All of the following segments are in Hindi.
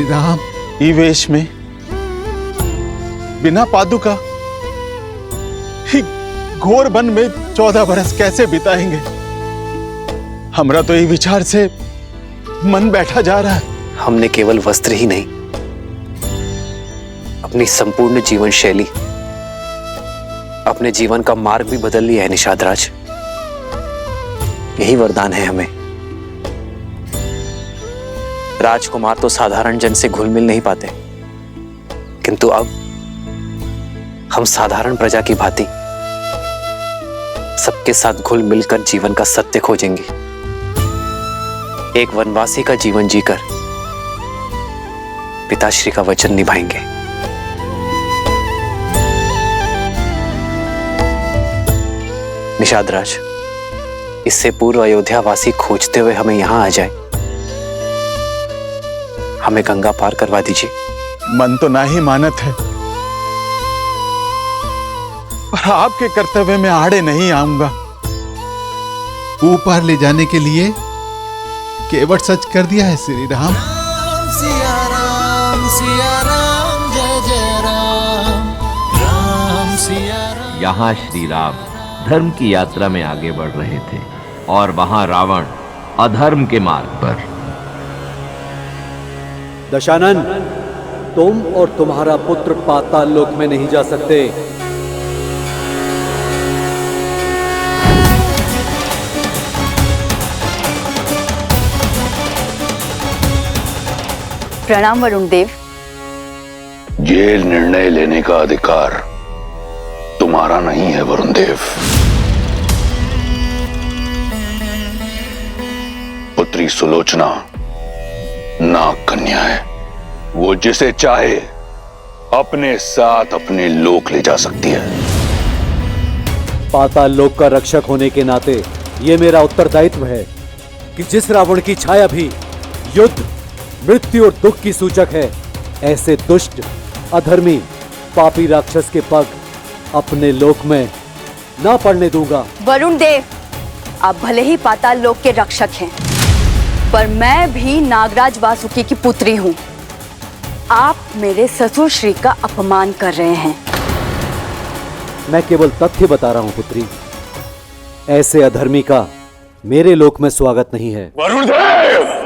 श्री राम। ई वेश में बिना पादुका ही घोर वन में 14 बरस कैसे बिताएंगे? हमरा तो ये विचार से मन बैठा जा रहा है। हमने केवल वस्त्र ही नहीं, अपनी संपूर्ण जीवन शैली, अपने जीवन का मार्ग भी बदल लिया है निषाद राज। यही वरदान है हमें। राजकुमार तो साधारण जन से घुल मिल नहीं पाते, किंतु अब हम साधारण प्रजा की भांति सबके साथ घुल मिलकर जीवन का सत्य खोजेंगे। एक वनवासी का जीवन जीकर पिताश्री का वचन निभाएंगे। निषाद राज, इससे पूर्व अयोध्या वासी खोजते हुए हमें यहां आ जाए, हमें गंगा पार करवा दीजिए। मन तो ना ही मानत है, पर आपके कर्तव्य में आड़े नहीं आऊंगा। ऊपर ले जाने के लिए केवट सच कर दिया है श्री राम। सिया राम जय जय राम, राम सिया राम। यहाँ श्री राम धर्म की यात्रा में आगे बढ़ रहे थे और वहां रावण अधर्म के मार्ग पर। दशानन, तुम और तुम्हारा पुत्र पाताल लोक में नहीं जा सकते। प्रणाम वरुण देव। ये निर्णय लेने का अधिकार तुम्हारा नहीं है वरुण देव। पुत्री सुलोचना नाग कन्या है, वो जिसे चाहे अपने साथ अपने लोक ले जा सकती है। पाताल लोक का रक्षक होने के नाते यह मेरा उत्तरदायित्व है कि जिस रावण की छाया भी युद्ध, मृत्यु और दुख की सूचक है, ऐसे दुष्ट, अधर्मी, पापी राक्षस के पग अपने लोक में ना पड़ने दूंगा। वरुण देव, आप भले ही पाताल लोक के रक्षक हैं, पर मैं भी नागराज वासुकी की पुत्री हूं। आप मेरे ससुर श्री का अपमान कर रहे हैं। मैं केवल तथ्य बता रहा हूं पुत्री, ऐसे अधर्मी का मेरे लोक में स्वागत नहीं है। वरुण देव!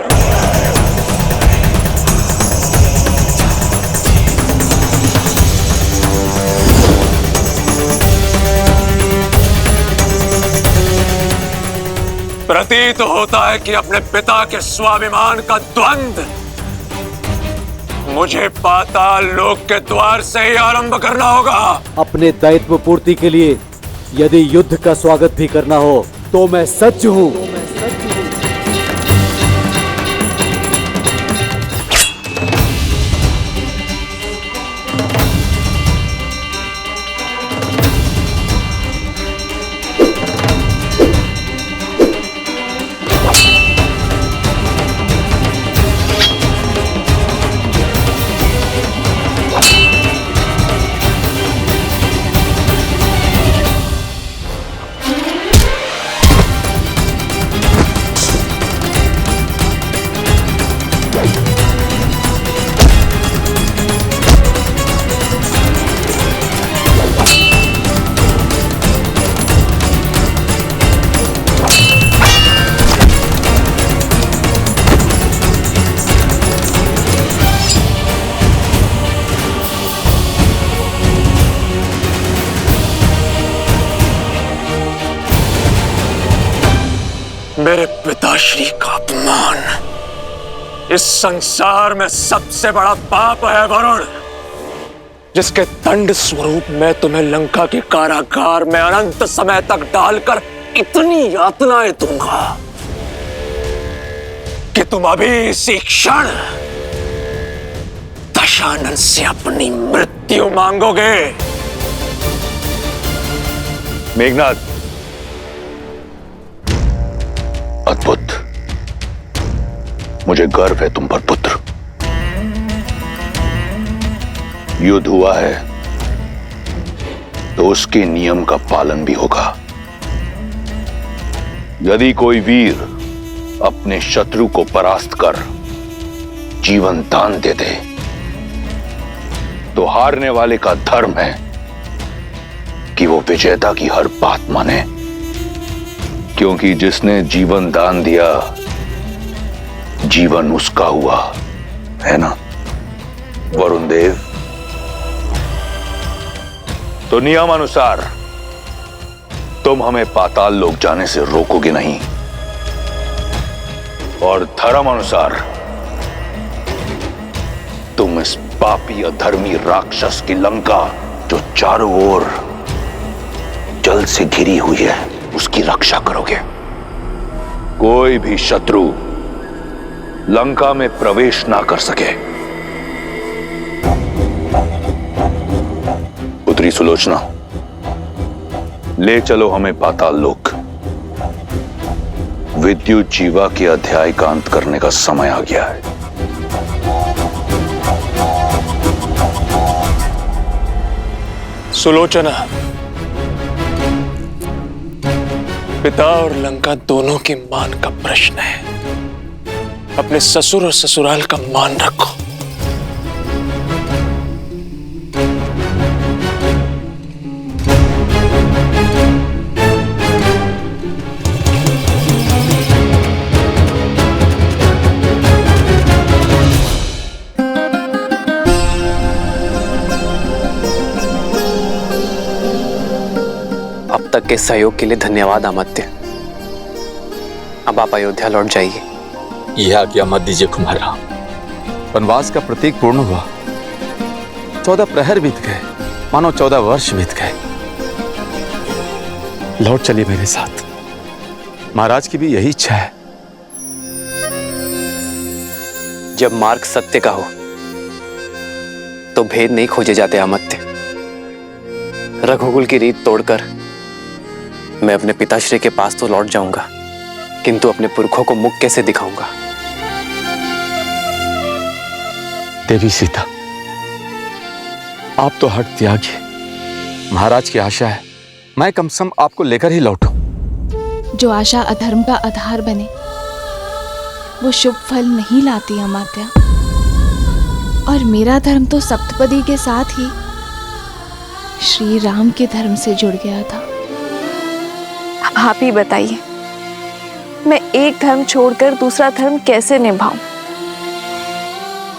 प्रतीत होता है कि अपने पिता के स्वाभिमान का द्वंद्व मुझे पाताल लोक के द्वार से ही आरंभ करना होगा। अपने दायित्व पूर्ति के लिए यदि युद्ध का स्वागत भी करना हो तो मैं सज्ज हूं। मेरे पिताश्री का अपमान इस संसार में सबसे बड़ा पाप है वरुण, जिसके दंड स्वरूप मैं तुम्हें लंका के कारागार में अनंत समय तक डालकर इतनी यातनाएं दूंगा कि तुम अभी इसी क्षण दशानन से अपनी मृत्यु मांगोगे। मेघनाद, अद्भुत, मुझे गर्व है तुम पर पुत्र। युद्ध हुआ है तो उसके नियम का पालन भी होगा। यदि कोई वीर अपने शत्रु को परास्त कर जीवन दान दे दे तो हारने वाले का धर्म है कि वो विजेता की हर बात माने, क्योंकि जिसने जीवन दान दिया जीवन उसका हुआ, है ना वरुण देव? तो नियम अनुसार तुम हमें पाताल लोक जाने से रोकोगे नहीं, और धर्म अनुसार तुम इस पापी अधर्मी राक्षस की लंका जो चारों ओर जल से घिरी हुई है उसकी रक्षा करोगे। कोई भी शत्रु लंका में प्रवेश ना कर सके। पुत्री सुलोचना, ले चलो हमें पाताल लोक। विद्युत जीवा के अध्याय का अंत करने का समय आ गया है। सुलोचना, पिता और लंका दोनों के मान का प्रश्न है। अपने ससुर और ससुराल का मान रखो। अब तक के सहयोग के लिए धन्यवाद अमात्य। अब आप अयोध्या लौट जाइए। यह आज्ञा मत दीजिए कुमारा। वनवास का प्रतीक पूर्ण हुआ। 14 प्रहर बीत गए, मानो 14 वर्ष बीत गए। लौट चलिए मेरे साथ। महाराज की भी यही इच्छा है। जब मार्ग सत्य का हो तो भेद नहीं खोजे जाते अमात्य। रघुकुल की रीत तोड़कर मैं अपने पिताश्री के पास तो लौट जाऊंगा, किंतु अपने पुरखों को मुख कैसे दिखाऊंगा? देवी सीता, आप तो हट त्यागी। महाराज की आशा है मैं कम से कम आपको लेकर ही लौटूं। जो आशा अधर्म का आधार बने वो शुभ फल नहीं लाती अमात्या। और मेरा धर्म तो सप्तपदी के साथ ही श्री राम के धर्म से जुड़ गया था। अब आप ही बताइए, मैं एक धर्म छोड़कर दूसरा धर्म कैसे निभाऊं?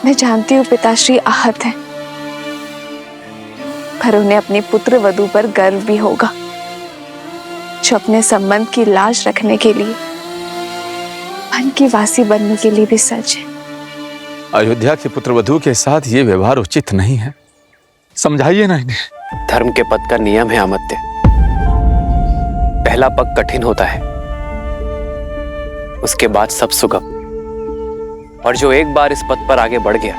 मैं जानती हूँ पिताश्री आहत हैं, पर उन्हें अपनी पुत्र वधू पर गर्व भी होगा, जो अपने संबंध की लाज रखने के लिए वन की वासी बनने के लिए भी सच है। अयोध्या के पुत्र वधू के साथ ये व्यवहार उचित नहीं है। समझाइए ना इन्हें। धर्म के पद का नियम है अमात्य। पहला पग कठिन होता है, उसके बाद सब सुगम। और जो एक बार इस पद पर आगे बढ़ गया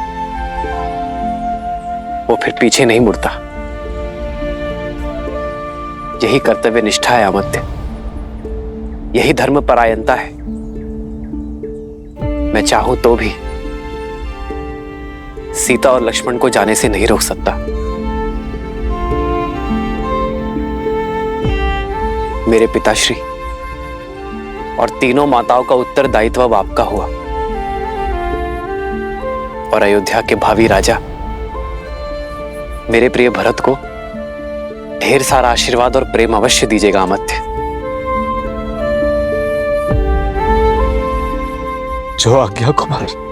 वो फिर पीछे नहीं मुड़ता। यही कर्तव्य निष्ठा है अमात्य, यही धर्म परायणता है। मैं चाहूं तो भी सीता और लक्ष्मण को जाने से नहीं रोक सकता। मेरे पिताश्री और तीनों माताओं का उत्तरदायित्व अब आपका हुआ, और अयोध्या के भावी राजा मेरे प्रिय भरत को ढेर सारा आशीर्वाद और प्रेम अवश्य दीजिएगा अमात्य। जो आज्ञा कुमार।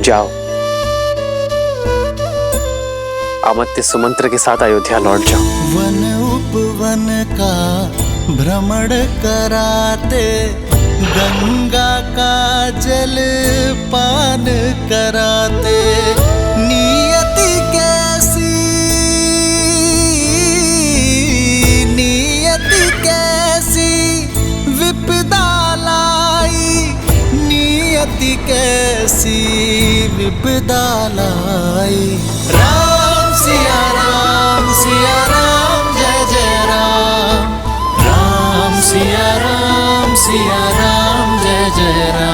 जाओ, अमात्य सुमंत्र के साथ अयोध्या लौट जाओ। वन उपवन का भ्रमण कराते, गंगा का जल पान कराते, नियति के विपदा लाई। राम सिया राम जय जय राम। राम सिया राम जय जय राम।